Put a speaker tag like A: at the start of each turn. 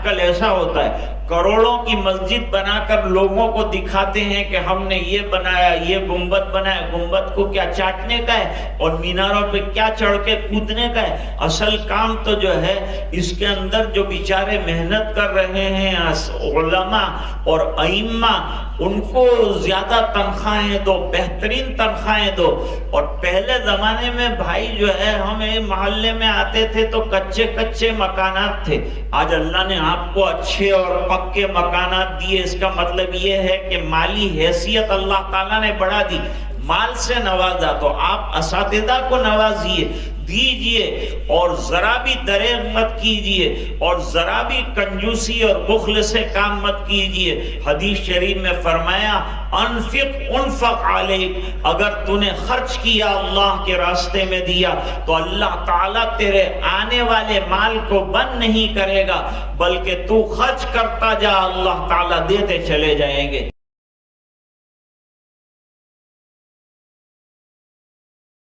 A: کل ایسا ہوتا ہے، کروڑوں کی مسجد بنا کر لوگوں کو دکھاتے ہیں کہ ہم نے یہ بنایا، یہ گنبد بنایا۔ گنبد کو کیا چاٹنے کا ہے اور میناروں پہ کیا چڑھ کے کودنے کا ہے؟ اصل کام تو جو ہے اس کے اندر جو بیچارے محنت کر رہے ہیں علماء اور ائمہ، ان کو زیادہ تنخواہیں دو، بہترین تنخواہیں دو۔ اور پہلے زمانے میں بھائی جو ہے ہمیں محلے میں آتے تھے تو کچے کچے مکانات تھے، آج اللہ نے آپ کو اچھے اور پکے مکانات دیے۔ اس کا مطلب یہ ہے کہ مالی حیثیت اللہ تعالیٰ نے بڑھا دی، مال سے نوازا۔ تو آپ اساتذہ کو نوازیے، دیجئے، اور ذرا بھی دریغ مت کیجئے، اور ذرا بھی کنجوسی اور بخل سے کام مت کیجئے۔ حدیث شریف میں فرمایا انفق علیک، اگر تو نے خرچ کیا اللہ کے راستے میں دیا تو اللہ تعالیٰ تیرے آنے والے مال کو بند نہیں کرے گا، بلکہ تو خرچ کرتا جا، اللہ تعالیٰ دیتے چلے جائیں گے۔